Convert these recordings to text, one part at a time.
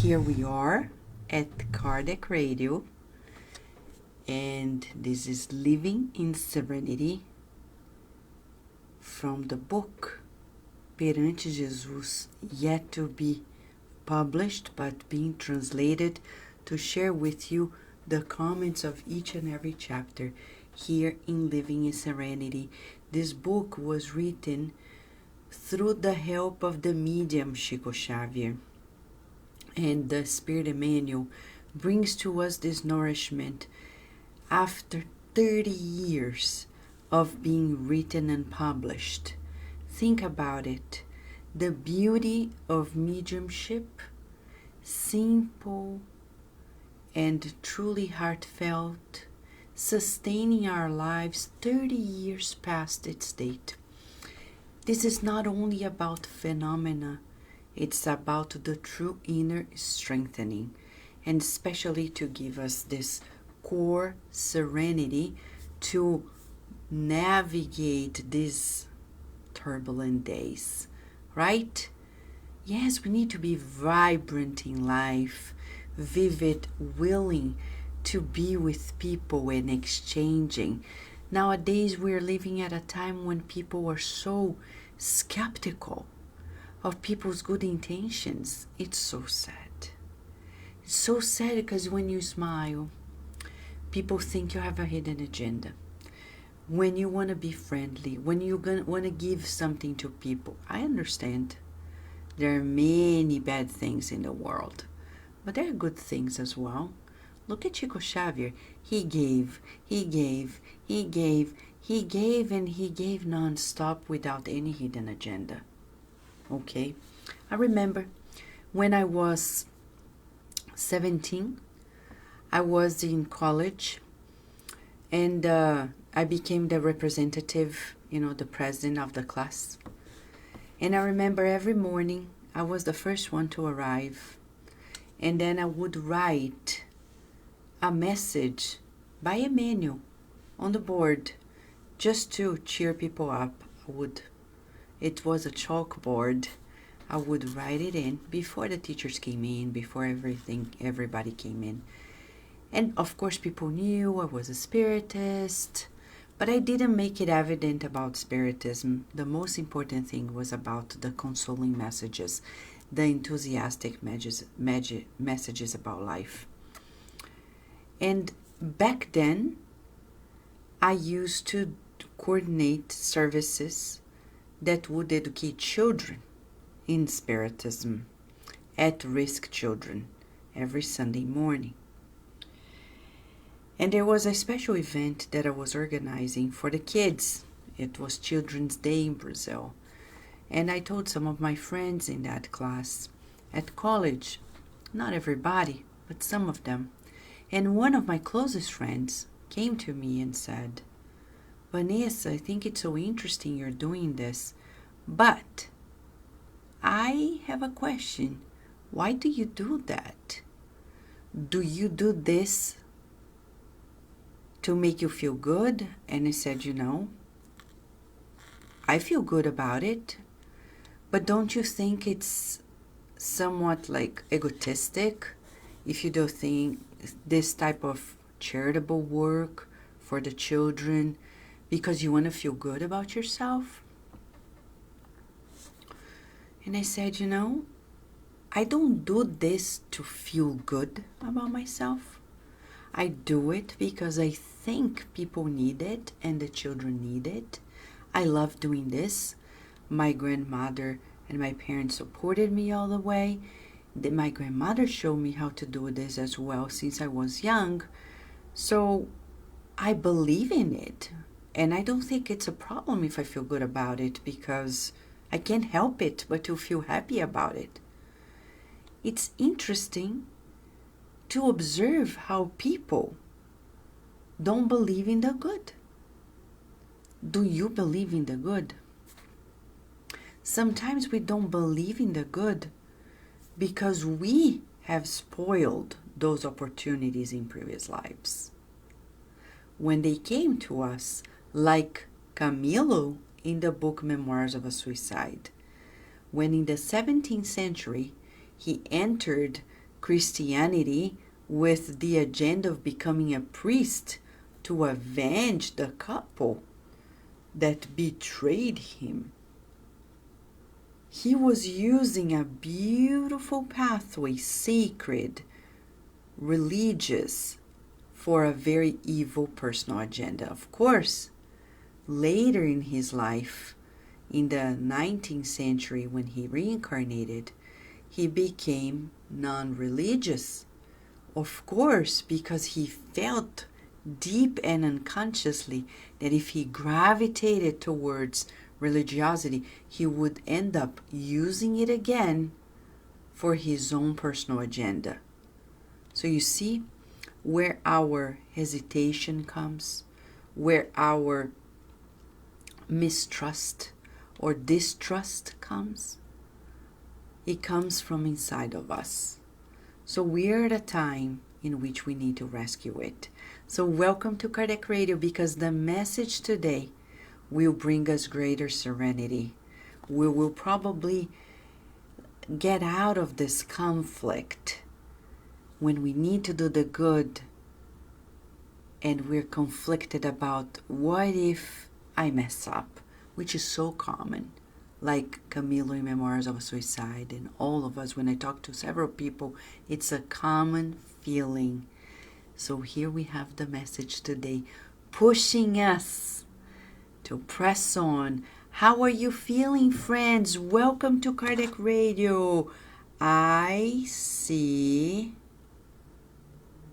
Here we are at Cardiac Radio, and this is Living in Serenity from the book Perante Jesus, yet to be published but being translated to share with you the comments of each and every chapter here in Living in Serenity. This book was written through the help of the medium Chico Xavier, and the Spirit Emmanuel brings to us this nourishment after 30 years of being written and published. Think about it. The beauty of mediumship, simple and truly heartfelt, sustaining our lives 30 years past its date. This is not only about phenomena, it's about the true inner strengthening, and especially to give us this core serenity to navigate these turbulent days, right? Yes, we need to be vibrant in life, vivid, willing to be with people and exchanging. Nowadays, we're living at a time when people are so skeptical of people's good intentions. It's so sad. It's so sad because when you smile, people think you have a hidden agenda. When you want to be friendly, when you want to give something to people, I understand. There are many bad things in the world, but there are good things as well. Look at Chico Xavier. He gave, and he gave non-stop without any hidden agenda. Okay, I remember when I was 17, I was in college, and I became the representative, the president of the class. And I remember every morning I was the first one to arrive, and then I would write a message by Emmanuel on the board just to cheer people up. It was a chalkboard. I would write it in before the teachers came in, before everybody came in. And of course people knew I was a spiritist, but I didn't make it evident about spiritism. The most important thing was about the consoling messages, the enthusiastic messages about life. And back then, I used to coordinate services that would educate children in spiritism, at-risk children, every Sunday morning. And there was a special event that I was organizing for the kids. It was Children's Day in Brazil. And I told some of my friends in that class, at college, not everybody, but some of them. And one of my closest friends came to me and said, "Vanessa, I think it's so interesting you're doing this, but I have a question. Why do you do that? Do you do this to make you feel good?" And I said, I feel good about it, but don't you think it's somewhat like egotistic if you do think this type of charitable work for the children because you want to feel good about yourself? And I said, I don't do this to feel good about myself. I do it because I think people need it and the children need it. I love doing this. My grandmother and my parents supported me all the way. My grandmother showed me how to do this as well since I was young. So I believe in it. And I don't think it's a problem if I feel good about it, because I can't help it but to feel happy about it. It's interesting to observe how people don't believe in the good. Do you believe in the good? Sometimes we don't believe in the good because we have spoiled those opportunities in previous lives. When they came to us, like Camilo in the book Memoirs of a Suicide, when in the 17th century he entered Christianity with the agenda of becoming a priest to avenge the couple that betrayed him. He was using a beautiful pathway, sacred, religious, for a very evil personal agenda. Of course, later in his life, in the 19th century, when he reincarnated, he became non-religious. Of course, because he felt deep and unconsciously that if he gravitated towards religiosity, he would end up using it again for his own personal agenda. So you see where our hesitation comes, where our mistrust or distrust comes. It comes from inside of us. So we're at a time in which we need to rescue it. So welcome to Kardec Radio, because the message today will bring us greater serenity. We will probably get out of this conflict when we need to do the good and we're conflicted about what if I mess up, which is so common. Like Camilo in Memoirs of a Suicide, and all of us, when I talk to several people, it's a common feeling. So here we have the message today, pushing us to press on. How are you feeling, friends? Welcome to Kardec Radio. I see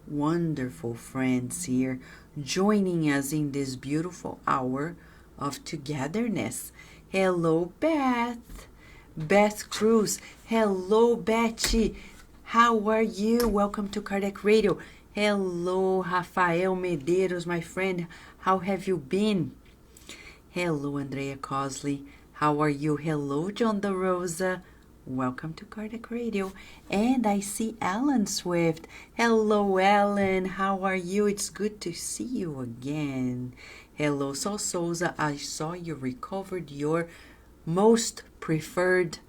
wonderful friends here joining us in this beautiful hour of togetherness. Hello, Beth Cruz. Hello, Betty. How are you? Welcome to Kardec Radio. Hello, Rafael Medeiros, my friend. How have you been? Hello, Andrea Cosley. How are you? Hello, John Da Rosa. Welcome to Kardec Radio. And I see Alan Swift. Hello, Alan. How are you? It's good to see you again. Hello, Sol Souza. I saw you recovered your most preferred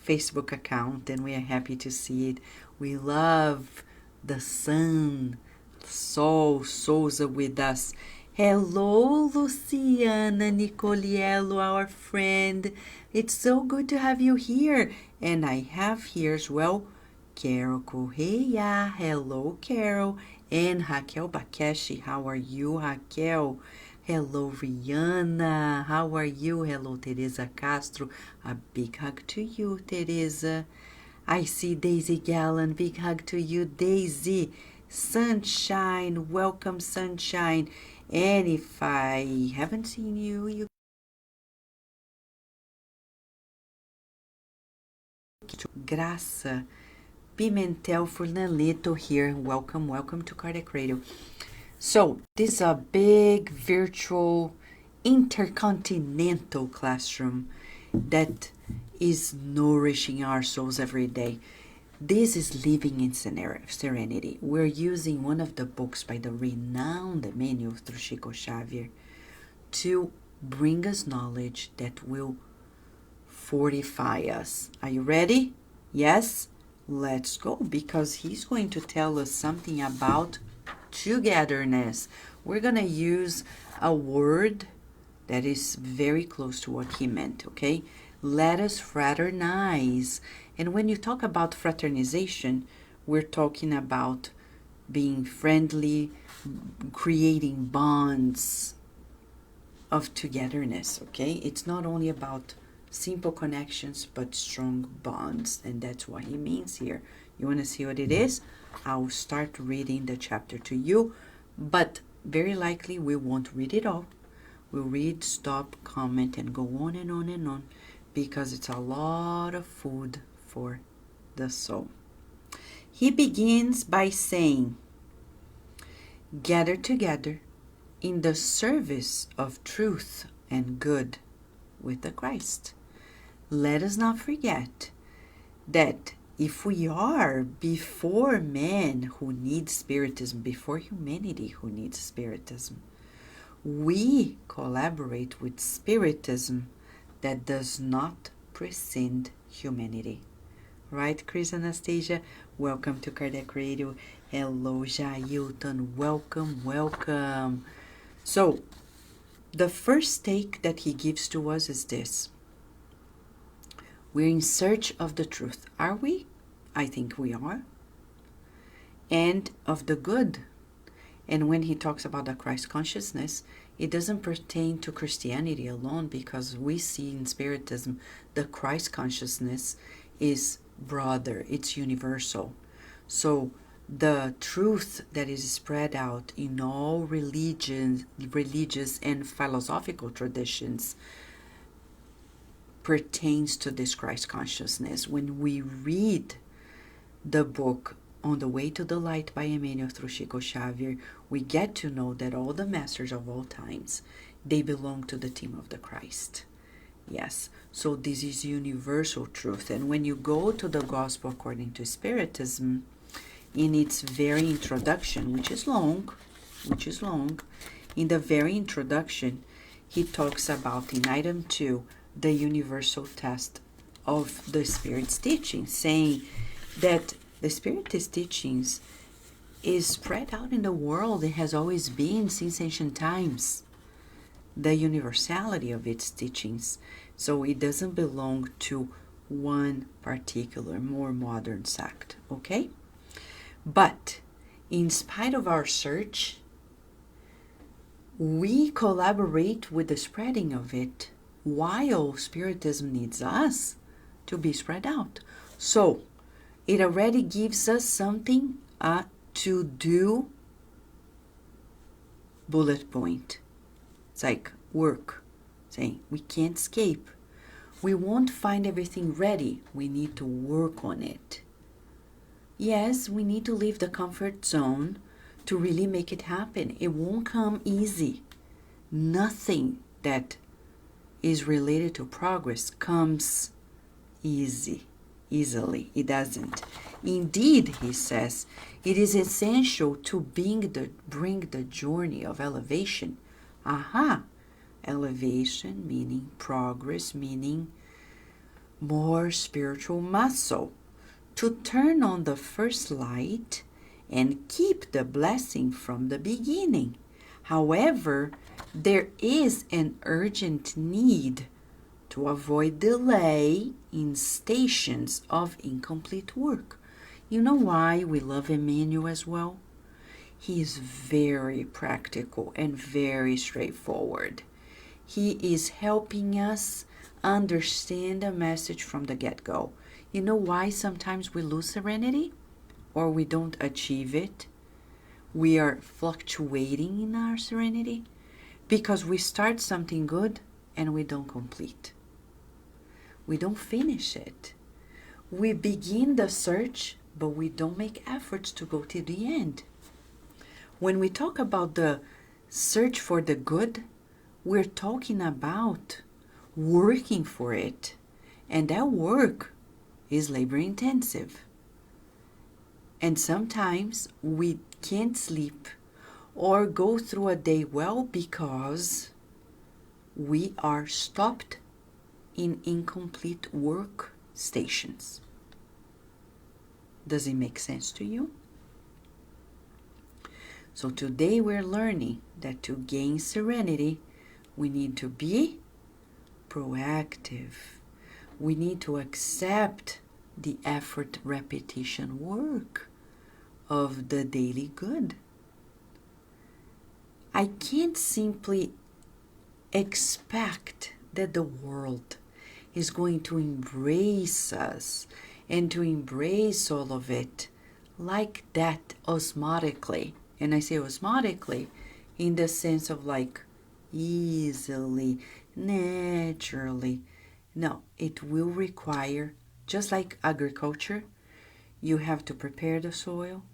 Facebook account, and we are happy to see it. We love the sun, Sol Souza with us. Hello, Luciana Nicoliello, our friend. It's so good to have you here. And I have here as well Carol Correia. Hello, Carol. And Raquel Bakeshi. How are you, Raquel? Hello, Rihanna. How are you? Hello, Teresa Castro. A big hug to you, Teresa. I see Daisy Gallen. Big hug to you, Daisy. Sunshine. Welcome, Sunshine. And if I haven't seen you, you Graça Pimentel Furnaneto here. Welcome to Kardec Radio. So, this is a big virtual intercontinental classroom that is nourishing our souls every day. This is Living in Serenity. We're using one of the books by the renowned Emmanuel through Chico Xavier to bring us knowledge that will fortify us. Are you ready? Yes? Let's go, because he's going to tell us something about togetherness. We're going to use a word that is very close to what he meant, okay? Let us fraternize. And when you talk about fraternization, we're talking about being friendly, creating bonds of togetherness, okay? It's not only about simple connections, but strong bonds. And that's what he means here. You want to see what it is? I'll start reading the chapter to you, but very likely we won't read it all. We'll read, stop, comment, and go on and on and on, because it's a lot of food for the soul. He begins by saying, gather together in the service of truth and good with the Christ. Let us not forget that if we are before men who need Spiritism, before humanity who needs Spiritism, we collaborate with Spiritism that does not prescind humanity. Right, Chris Anastasia? Welcome to Kardec Radio. Hello, Jailton. Welcome, welcome. So, the first take that he gives to us is this. We're in search of the truth. Are we? I think we are. And of the good. And when he talks about the Christ consciousness, it doesn't pertain to Christianity alone, because we see in Spiritism the Christ consciousness is broader, it's universal. So the truth that is spread out in all religious and philosophical traditions pertains to this Christ consciousness. When we read the book On the Way to the Light by Emmanuel through Chico Xavier, we get to know that all the masters of all times, they belong to the team of the Christ. Yes, so this is universal truth. And when you go to the Gospel according to Spiritism, in its very introduction, which is long, in the very introduction, he talks about, in item 2, the universal test of the Spirit's teaching, saying that the Spirit's teachings is spread out in the world. It has always been since ancient times. The universality of its teachings. So it doesn't belong to one particular, more modern sect, okay? But in spite of our search, we collaborate with the spreading of it, while Spiritism needs us to be spread out. So it already gives us something to do. Bullet point. It's like work, saying we can't escape. We won't find everything ready. We need to work on it. Yes, we need to leave the comfort zone to really make it happen. It won't come easy. Nothing that is related to progress comes easily. It doesn't. Indeed, he says, it is essential to bring the journey of elevation. Elevation meaning progress, meaning more spiritual muscle. To turn on the first light and keep the blessing from the beginning. However, there is an urgent need to avoid delay in stations of incomplete work. You know why we love Emmanuel as well? He is very practical and very straightforward. He is helping us understand a message from the get-go. You know why sometimes we lose serenity or we don't achieve it? We are fluctuating in our serenity because we start something good and we don't complete. We don't finish it. We begin the search, but we don't make efforts to go to the end. When we talk about the search for the good, we're talking about working for it. And that work is labor intensive. And sometimes we can't sleep or go through a day well because we are stopped in incomplete work stations. Does it make sense to you? So today we're learning that to gain serenity, we need to be proactive. We need to accept the effort, repetition work of the daily good. I can't simply expect that the world is going to embrace us and to embrace all of it like that osmotically. And I say osmotically in the sense of like easily, naturally. No, it will require, just like agriculture, you have to prepare the soil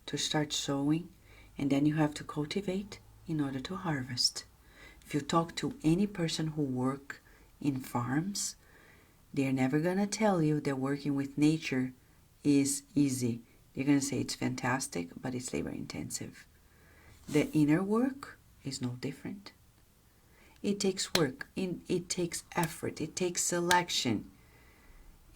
to start sowing, and then you have to cultivate in order to harvest. If you talk to any person who work in farms, they're never going to tell you that working with nature is easy. They're going to say it's fantastic, but it's labor intensive. The inner work is no different. It takes work, it takes effort, it takes selection.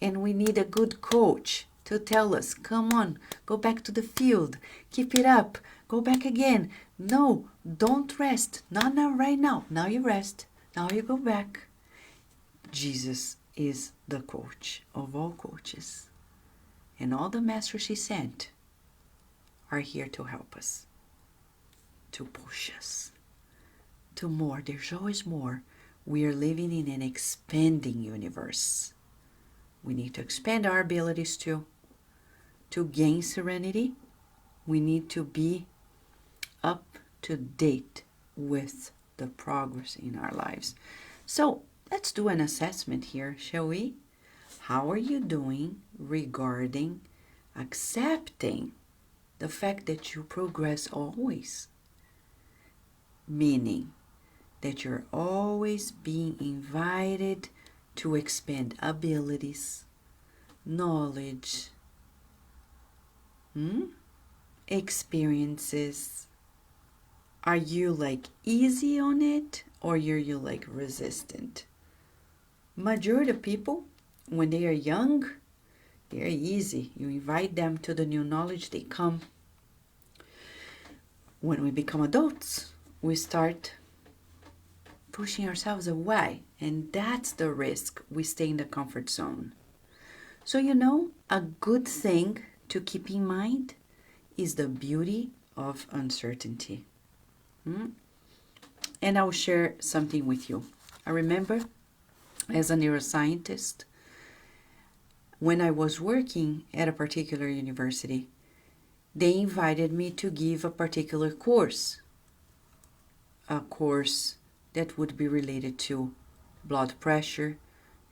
And we need a good coach to tell us, come on, go back to the field, keep it up, go back again. No, don't rest. Not now, right now. Now you rest. Now you go back. Jesus is the coach of all coaches. And all the masters he sent are here to help us, to push us to more. There's always more. We are living in an expanding universe. We need to expand our abilities to gain serenity. We need to be up to date with the progress in our lives. So let's do an assessment here, shall we? How are you doing regarding accepting the fact that you progress always? Meaning that you're always being invited to expand abilities, knowledge, experiences. Are you like easy on it, or are you like resistant? Majority of people, when they are young, they're easy. You invite them to the new knowledge, they come. When we become adults, we start pushing ourselves away, and that's the risk. We stay in the comfort zone. So a good thing to keep in mind is the beauty of uncertainty. And I'll share something with you. I remember as a neuroscientist, when I was working at a particular university, they invited me to give a particular course. A course that would be related to blood pressure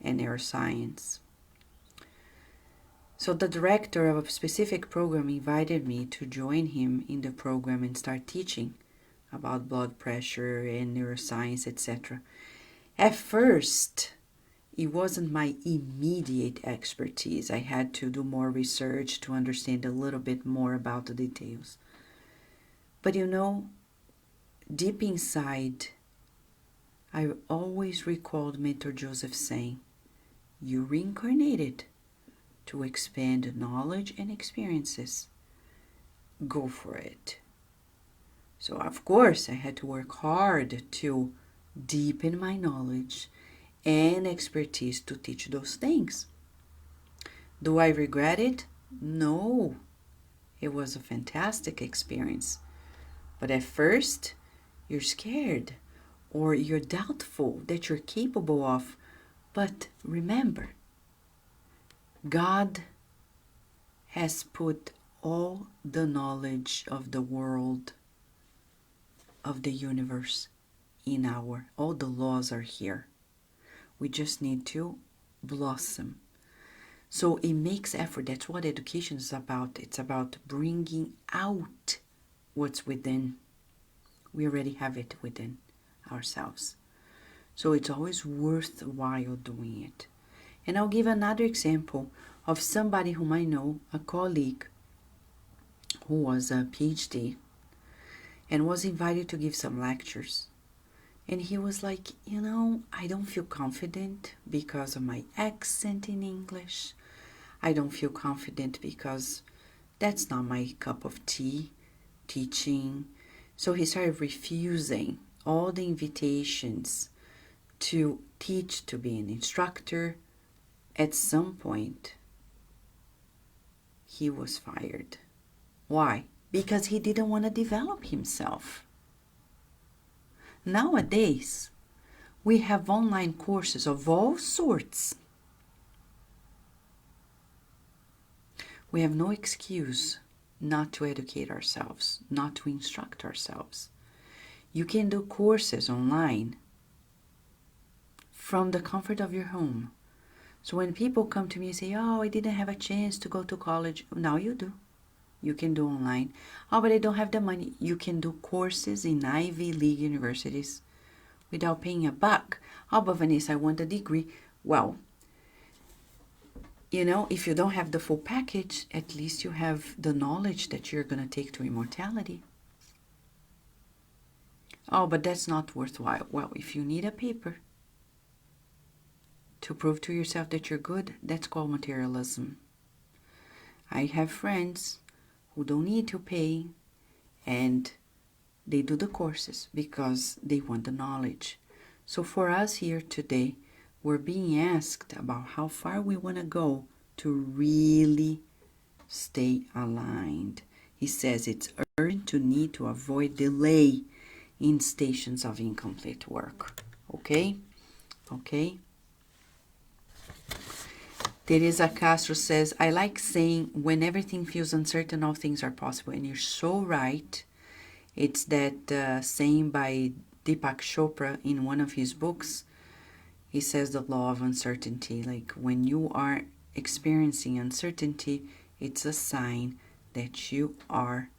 and neuroscience. So the director of a specific program invited me to join him in the program and start teaching about blood pressure and neuroscience, etc. At first, it wasn't my immediate expertise. I had to do more research to understand a little bit more about the details. But deep inside, I always recalled Mentor Joseph saying, you reincarnated to expand knowledge and experiences. Go for it. So of course I had to work hard to deepen my knowledge and expertise to teach those things. Do I regret it? No. It was a fantastic experience. But at first, you're scared or you're doubtful that you're capable of. But remember, God has put all the knowledge of the world, of the universe, in all the laws are here. We just need to blossom. So it makes effort. That's what education is about. It's about bringing out what's within. We already have it within ourselves. So it's always worthwhile doing it. And I'll give another example of somebody whom I know, a colleague who was a PhD and was invited to give some lectures. And he was like, I don't feel confident because of my accent in English. I don't feel confident because that's not my cup of tea, teaching. So he started refusing all the invitations to teach, to be an instructor. At some point, he was fired. Why? Because he didn't want to develop himself. Nowadays, we have online courses of all sorts. We have no excuse not to educate ourselves, not to instruct ourselves. You can do courses online from the comfort of your home. So when people come to me and say, I didn't have a chance to go to college, now you do. You can do online. But I don't have the money. You can do courses in Ivy League universities without paying a buck. But Vanessa, I want a degree. Well, if you don't have the full package, at least you have the knowledge that you're going to take to immortality. But that's not worthwhile. Well, if you need a paper to prove to yourself that you're good, that's called materialism. I have friends who don't need to pay, and they do the courses because they want the knowledge. So for us here today, we're being asked about how far we want to go to really stay aligned. He says it's urgent to need to avoid delay in stations of incomplete work. Okay? Okay? Teresa Castro says, I like saying when everything feels uncertain, all things are possible. And you're so right. It's that saying by Deepak Chopra in one of his books. He says the law of uncertainty. Like when you are experiencing uncertainty, it's a sign that you are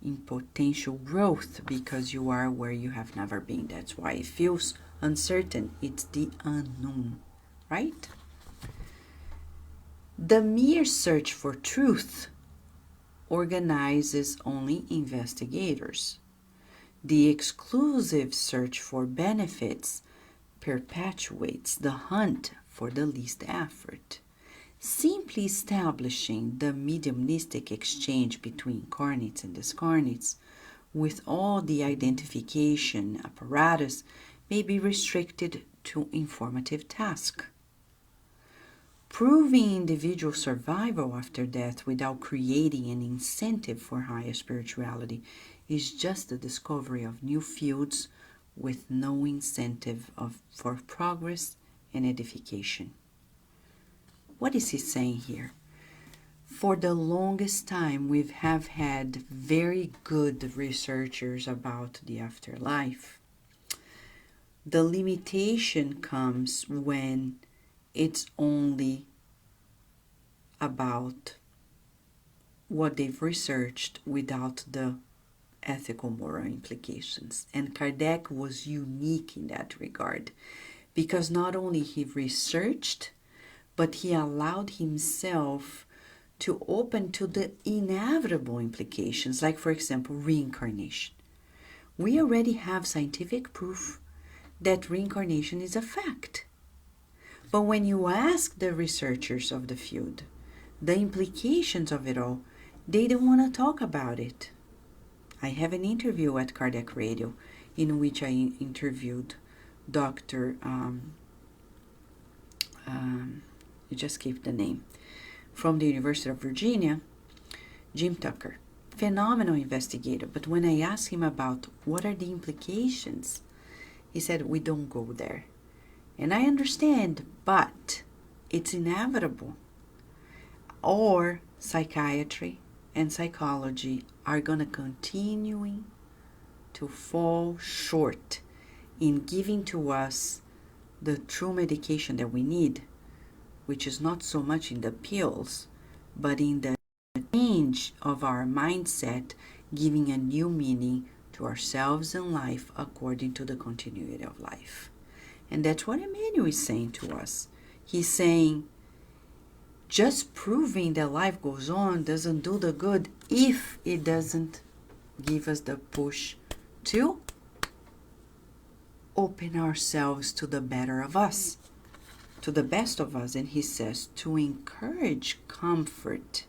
in potential growth because you are where you have never been. That's why it feels uncertain. It's the unknown, right? The mere search for truth organizes only investigators. The exclusive search for benefits perpetuates the hunt for the least effort. Simply establishing the mediumistic exchange between incarnates and discarnates with all the identification apparatus may be restricted to informative task. Proving individual survival after death without creating an incentive for higher spirituality is just the discovery of new fields with no incentive for progress and edification. What is he saying here? For the longest time, we have had very good researchers about the afterlife. The limitation comes when it's only about what they've researched without the ethical moral implications. And Kardec was unique in that regard because not only he researched, but he allowed himself to open to the inevitable implications, like for example, reincarnation. We already have scientific proof that reincarnation is a fact. But when you ask the researchers of the field the implications of it all, they don't want to talk about it. I have an interview at Kardec Radio in which I interviewed Dr. You just gave the name, from the University of Virginia, Jim Tucker. Phenomenal investigator. But when I asked him about what are the implications, he said, we don't go there. And I understand, but it's inevitable. Or psychiatry and psychology are going to continuing to fall short in giving to us the true medication that we need, which is not so much in the pills, but in the change of our mindset, giving a new meaning to ourselves and life according to the continuity of life. And that's what Emmanuel is saying to us. He's saying, just proving that life goes on doesn't do the good if it doesn't give us the push to open ourselves to the better of us, to the best of us. And he says to encourage comfort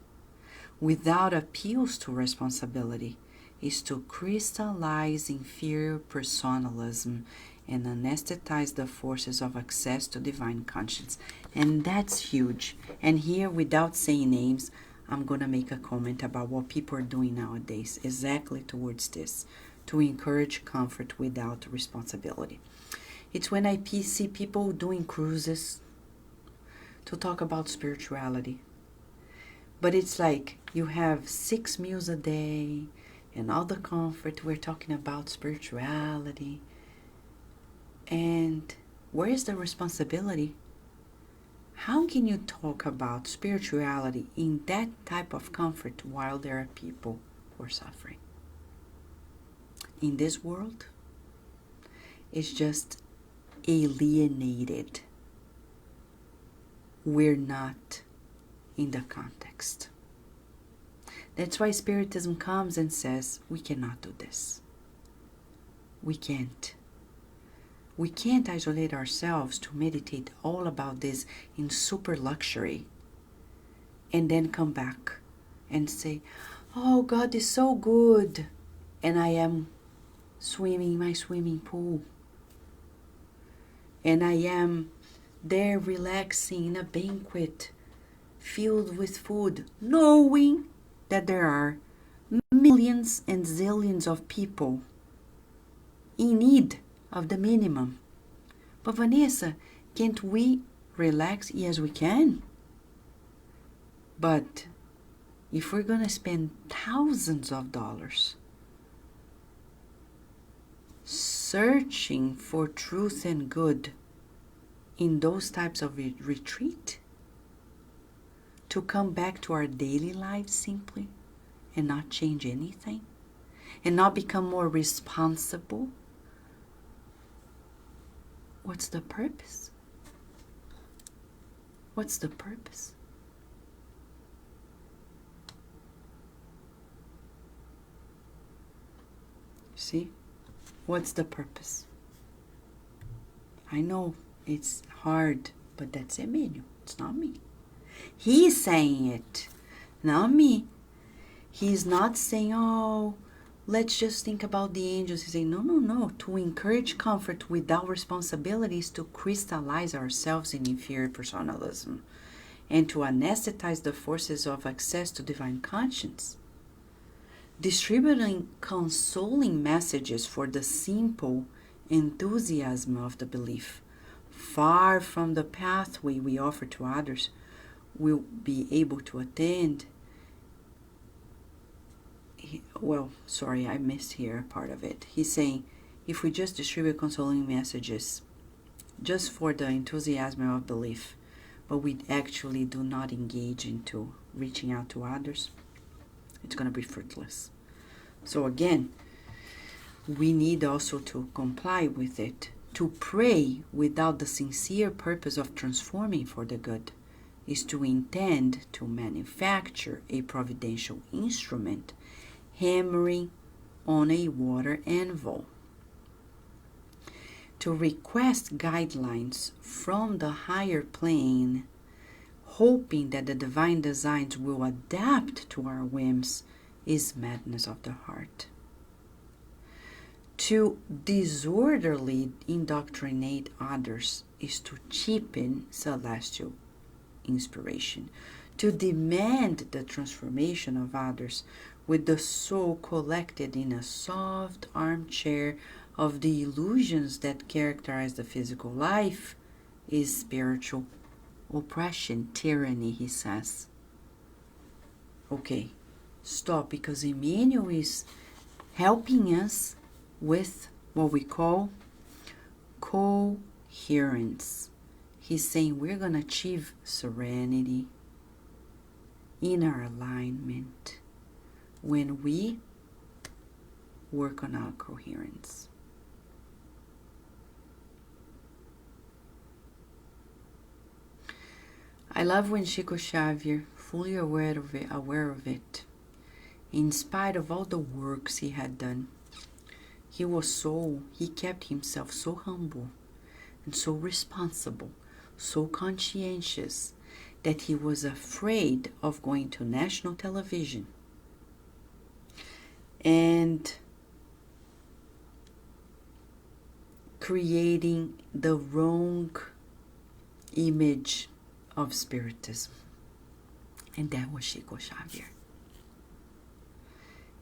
without appeals to responsibility is to crystallize inferior personalism and anesthetize the forces of access to divine conscience. And that's huge. And here, without saying names, I'm going to make a comment about what people are doing nowadays, exactly towards this, to encourage comfort without responsibility. It's when I see people doing cruises to talk about spirituality. But it's like you have 6 meals a day and all the comfort. We're talking about spirituality. And where is the responsibility? How can you talk about spirituality in that type of comfort while there are people who are suffering? In this world, it's just alienated. We're not in the context. That's why Spiritism comes and says, we cannot do this. We can't. We can't isolate ourselves to meditate all about this in super luxury and then come back and say, oh, God is so good, and I am swimming in my swimming pool, and I am there relaxing in a banquet filled with food, knowing that there are millions and zillions of people in need of the minimum. But Vanessa, can't we relax? Yes, we can. But if we're going to spend thousands of dollars searching for truth and good in those types of retreat, to come back to our daily lives simply and not change anything and not become more responsible, what's the purpose? What's the purpose? See? What's the purpose? I know it's hard, but that's Emmanuel. It's not me. He's saying it, not me. He's not saying, oh, let's just think about the angels. He's saying, no. To encourage comfort without responsibility is to crystallize ourselves in inferior personalism and to anesthetize the forces of access to divine conscience. Distributing consoling messages for the simple enthusiasm of the belief, far from the pathway we offer to others, will be able to attend. I missed here part of it. He's saying, if we just distribute consoling messages just for the enthusiasm of belief, but we actually do not engage into reaching out to others, it's going to be fruitless. So again, we need also to comply with it. To pray without the sincere purpose of transforming for the good is to intend to manufacture a providential instrument hammering on a water anvil. To request guidelines from the higher plane, hoping that the divine designs will adapt to our whims, is madness of the heart. To disorderly indoctrinate others is to cheapen celestial inspiration. To demand the transformation of others with the soul collected in a soft armchair of the illusions that characterize the physical life is spiritual oppression, tyranny, he says. Okay, stop, because Emmanuel is helping us with what we call coherence. He's saying we're going to achieve serenity, inner alignment, when we work on our coherence. I love when Chico Xavier, fully aware of it, in spite of all the works he had done, he kept himself so humble and so responsible, so conscientious, that he was afraid of going to national television and creating the wrong image of Spiritism. And that was Chico Xavier.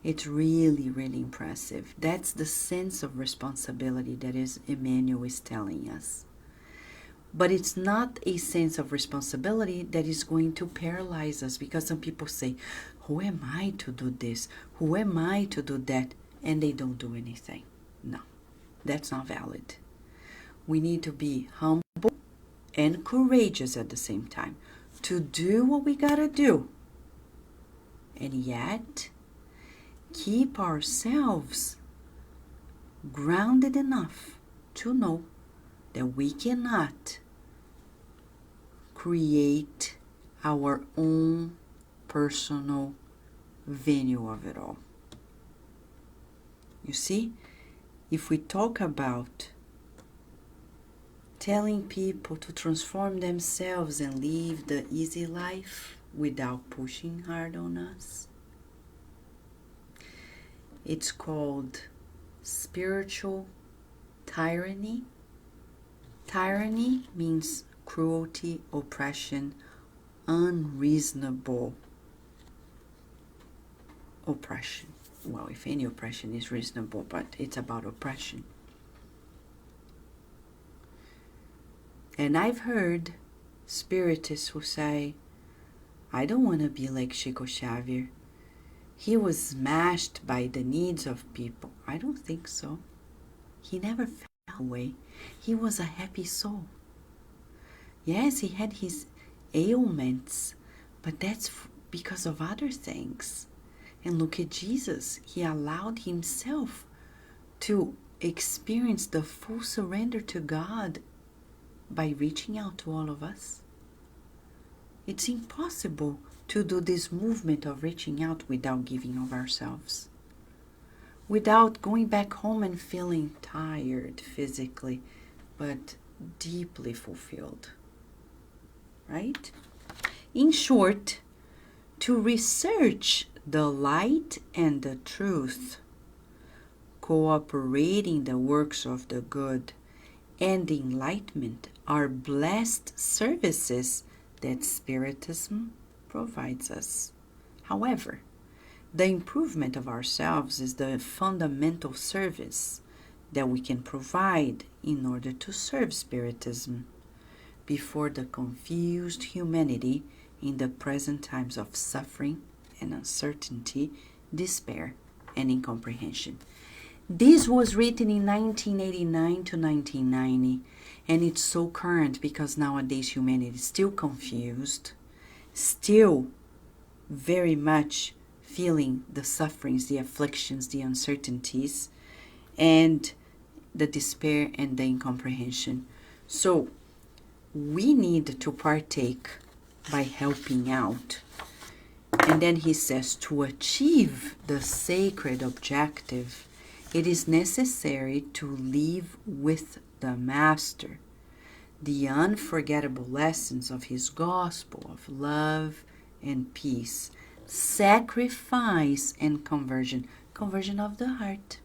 It's really, really impressive. That's the sense of responsibility that Emmanuel is telling us. But it's not a sense of responsibility that is going to paralyze us, because some people say, who am I to do this? Who am I to do that? And they don't do anything. No, that's not valid. We need to be humble and courageous at the same time to do what we gotta do, and yet keep ourselves grounded enough to know that we cannot create our own personal venue of it all. You see, if we talk about telling people to transform themselves and live the easy life, without pushing hard on us. It's called spiritual tyranny. Tyranny means cruelty, oppression, unreasonable oppression. Well, if any oppression is reasonable, but it's about oppression. And I've heard spiritists who say, I don't want to be like Chico Xavier. He was smashed by the needs of people. I don't think so. He never fell away. He was a happy soul. Yes, he had his ailments, but that's because of other things. And look at Jesus. He allowed himself to experience the full surrender to God by reaching out to all of us. It's impossible to do this movement of reaching out without giving of ourselves, without going back home and feeling tired physically, but deeply fulfilled, right? In short, to research the light and the truth, cooperating the works of the good and the enlightenment are blessed services that Spiritism provides us. However, the improvement of ourselves is the fundamental service that we can provide in order to serve Spiritism before the confused humanity in the present times of suffering and uncertainty, despair, and incomprehension. This was written in 1989 to 1990, and it's so current because nowadays humanity is still confused, still very much feeling the sufferings, the afflictions, the uncertainties, and the despair and the incomprehension. So we need to partake by helping out. And then he says, to achieve the sacred objective, it is necessary to live with the Master the unforgettable lessons of his gospel of love and peace, sacrifice and conversion of the heart.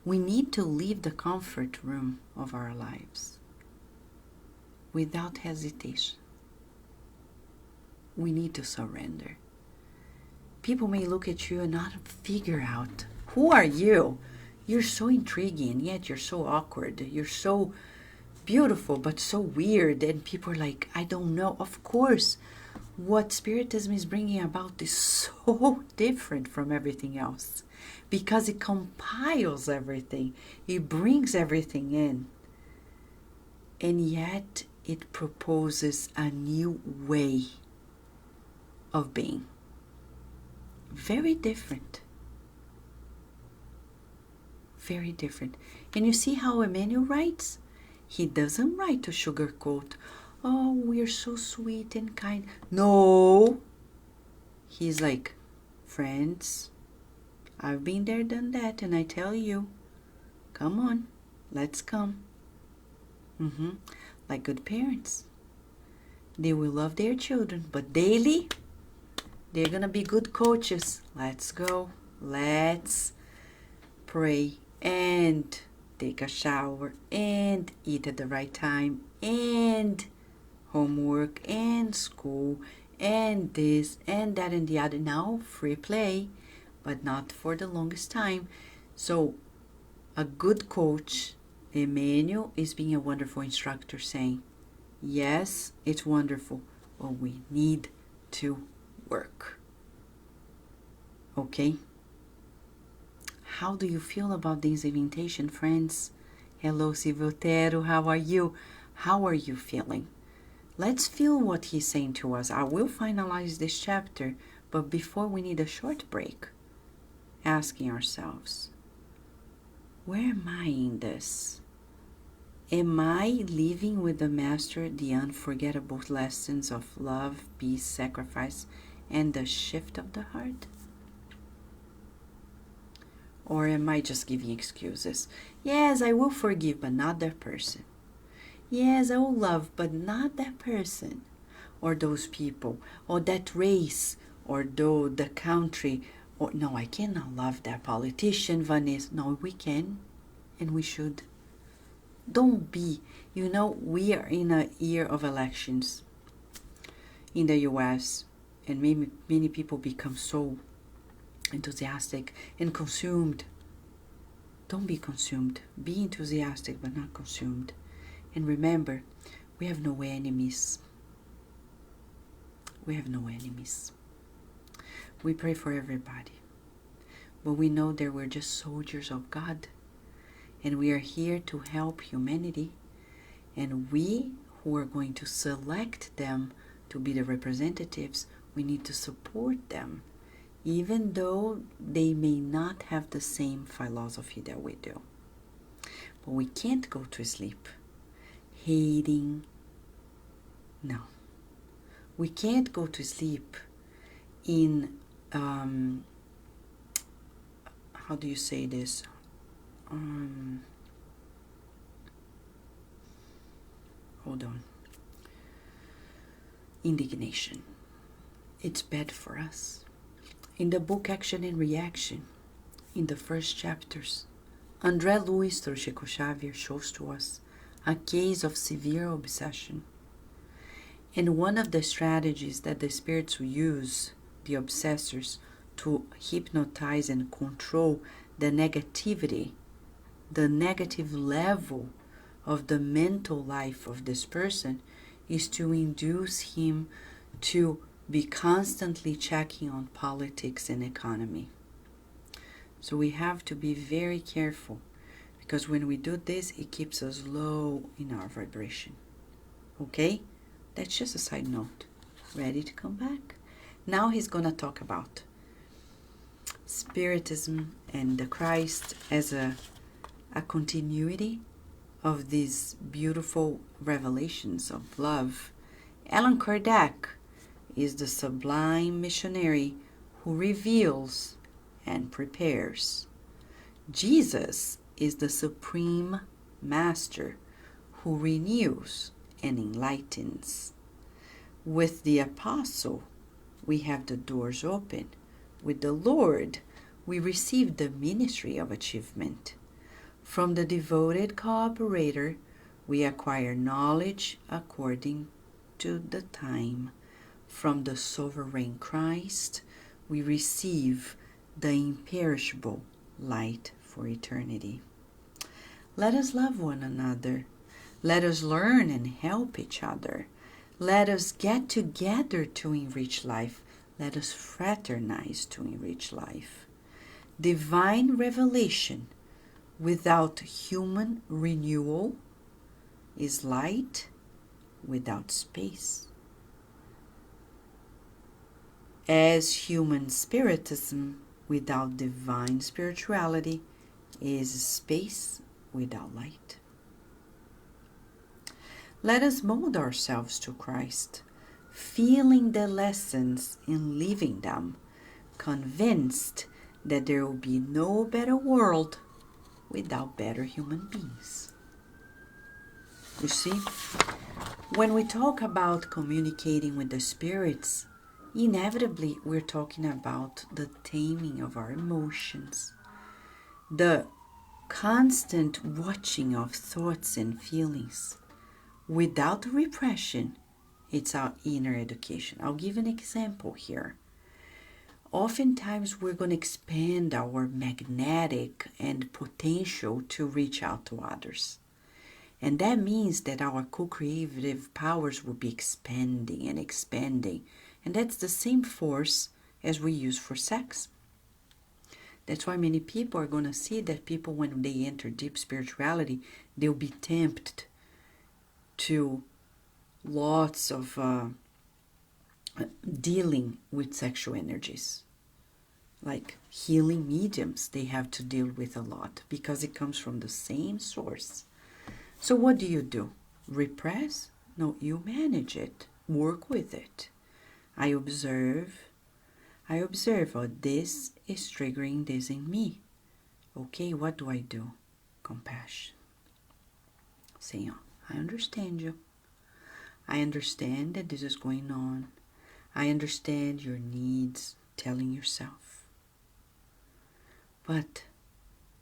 We need to leave the comfort room of our lives without hesitation. We need to surrender. People may look at you and not figure out, who are you? You're so intriguing, yet you're so awkward. You're so beautiful, but so weird. And people are like, I don't know. Of course, what Spiritism is bringing about is so different from everything else because it compiles everything. It brings everything in. And yet it proposes a new way of being. Very different. Very different. And you see how Emmanuel writes? He doesn't write to sugarcoat. Oh, we're so sweet and kind. No. He's like, friends, I've been there, done that, and I tell you, come on, let's come. Like good parents. They will love their children, but daily, they're going to be good coaches. Let's go. Let's pray and take a shower and eat at the right time and homework and school and this and that and the other. Now, free play, but not for the longest time. So, a good coach, Emmanuel, is being a wonderful instructor saying, yes, it's wonderful, but we need to work. Okay? How do you feel about this invitation, friends? Hello, Silvotero, how are you? How are you feeling? Let's feel what he's saying to us. I will finalize this chapter, but before we need a short break, asking ourselves, where am I in this? Am I living with the Master the unforgettable lessons of love, peace, sacrifice, and the shift of the heart? Or am I just giving excuses? Yes, I will forgive, but not that person. Yes, I will love, but not that person. or those people, or that race, or though the country, or no, I cannot love that politician, Vanessa. No, we can, and we should. Don't be, we are in a year of elections in the US, and many people become so enthusiastic and consumed. Don't be consumed. Be enthusiastic, but not consumed. And remember, we have no enemies. We have no enemies. We pray for everybody, but we know that we're just soldiers of God, and we are here to help humanity, and we who are going to select them to be the representatives, we need to support them, even though they may not have the same philosophy that we do. But we can't go to sleep hating. No. We can't go to sleep in, how do you say this? Hold on. Indignation. It's bad for us. In the book Action and Reaction, in the first chapters, André Luiz through Chico Xavier shows to us a case of severe obsession. And one of the strategies that the spirits use, the obsessors, to hypnotize and control the negativity, the negative level of the mental life of this person, is to induce him to be constantly checking on politics and economy. So we have to be very careful, because when we do this, it keeps us low in our vibration. Okay? That's just a side note. Ready to come back? Now he's going to talk about Spiritism and the Christ as a continuity of these beautiful revelations of love. Allan Kardec is the sublime missionary who reveals and prepares. Jesus is the supreme master who renews and enlightens. With the apostle, we have the doors open. With the Lord, we receive the ministry of achievement. From the devoted cooperator, we acquire knowledge according to the time. From the sovereign Christ, we receive the imperishable light for eternity. Let us love one another. Let us learn and help each other. Let us get together to enrich life. Let us fraternize to enrich life. Divine revelation without human renewal is light without space. As human spiritism without divine spirituality is space without light. Let us mold ourselves to Christ, feeling the lessons and living them, convinced that there will be no better world without better human beings. You see, when we talk about communicating with the spirits, inevitably we're talking about the taming of our emotions, the constant watching of thoughts and feelings. Without repression, it's our inner education. I'll give an example here. Oftentimes we're going to expand our magnetic and potential to reach out to others. And that means that our co-creative powers will be expanding and expanding. And that's the same force as we use for sex. That's why many people are going to see that people, when they enter deep spirituality, they'll be tempted to lots of dealing with sexual energies. Like healing mediums, they have to deal with a lot because it comes from the same source. So what do? Repress? No, you manage it. Work with it. I observe, oh, this is triggering this in me. Okay, what do? Compassion. Saying, oh, I understand you. I understand that this is going on. I understand your needs, telling yourself. But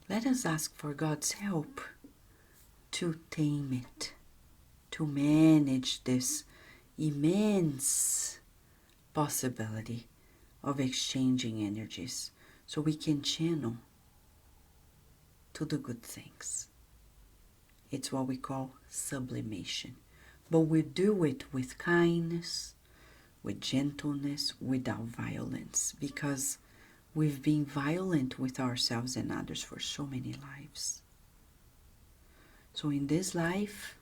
let us ask for God's help to tame it, to manage this immense possibility of exchanging energies so we can channel to the good things. It's what we call sublimation. But we do it with kindness, with gentleness, without violence, because we've been violent with ourselves and others for so many lives. So in this life,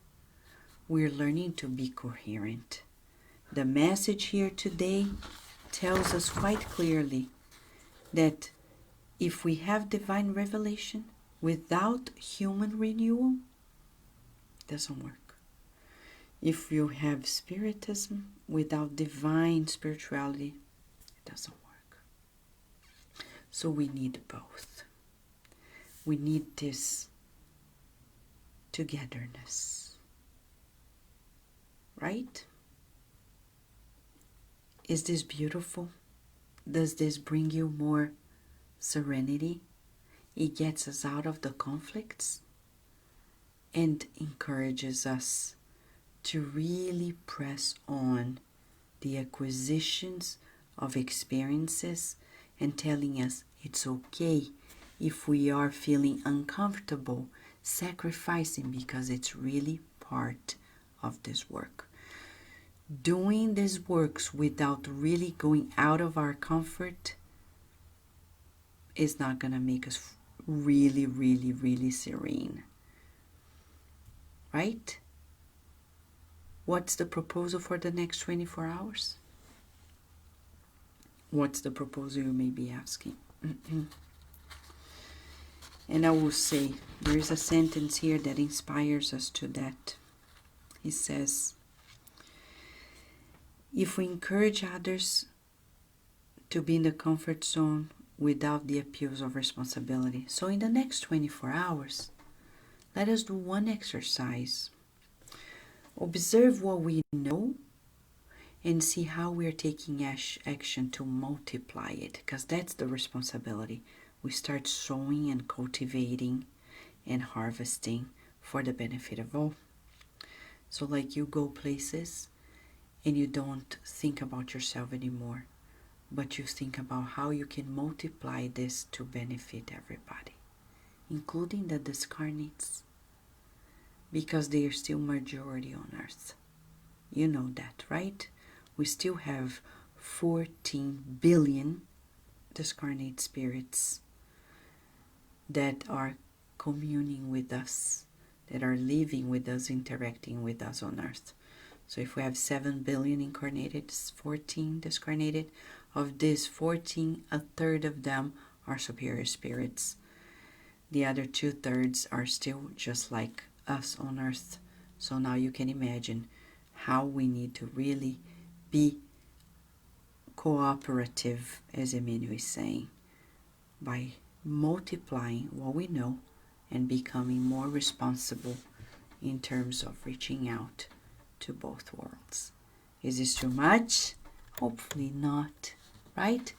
we're learning to be coherent. The message here today tells us quite clearly that if we have divine revelation without human renewal, it doesn't work. If you have spiritism without divine spirituality, it doesn't work. So we need both. We need this togetherness. Right? Is this beautiful? Does this bring you more serenity? It gets us out of the conflicts and encourages us to really press on the acquisitions of experiences and telling us it's okay if we are feeling uncomfortable, sacrificing, because it's really part of this work. Doing these works without really going out of our comfort is not going to make us really, really, really serene. Right? What's the proposal for the next 24 hours? What's the proposal, you may be asking? And I will say, there is a sentence here that inspires us to that. He says, if we encourage others to be in the comfort zone without the appeals of responsibility. So in the next 24 hours, let us do one exercise. Observe what we know and see how we are taking action to multiply it, because that's the responsibility. We start sowing and cultivating and harvesting for the benefit of all. So like you go places and you don't think about yourself anymore, but you think about how you can multiply this to benefit everybody, including the discarnates, because they are still majority on earth. You know that, right? We still have 14 billion discarnate spirits that are communing with us, that are living with us, interacting with us on earth. So if we have 7 billion incarnated, 14 discarnated, of these 14, a third of them are superior spirits. The other 2/3 are still just like us on earth. So now you can imagine how we need to really be cooperative, as Emmanuel is saying, by multiplying what we know and becoming more responsible in terms of reaching out to both worlds. Is this too much? Hopefully not, right?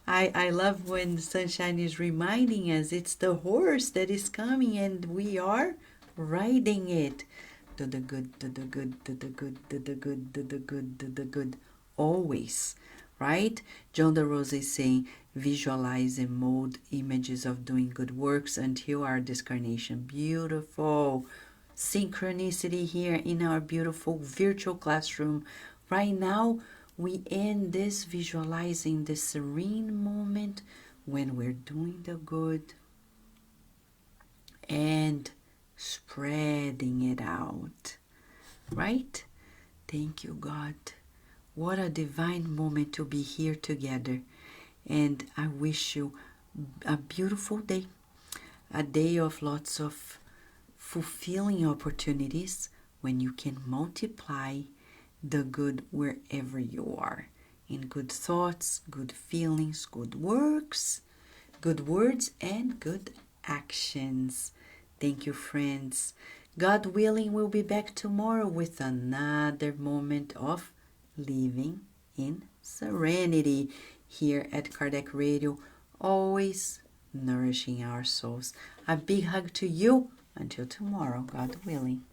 I love when Sunshine is reminding us it's the horse that is coming and we are riding it. To the good, to the good, to the good, to the good, to the good, to the good, always, right? John the Rose is saying, visualize and mold images of doing good works until our discarnation. Beautiful synchronicity here in our beautiful virtual classroom. Right now, we end this visualizing the serene moment when we're doing the good and spreading it out, right? Thank you, God. What a divine moment to be here together. And I wish you a beautiful day, a day of lots of fulfilling opportunities when you can multiply the good wherever you are, in good thoughts, good feelings, good works, good words, and good actions. Thank you, friends. God willing, we'll be back tomorrow with another moment of living in serenity here at Kardec Radio, always nourishing our souls. A big hug to you. Until tomorrow, God willing.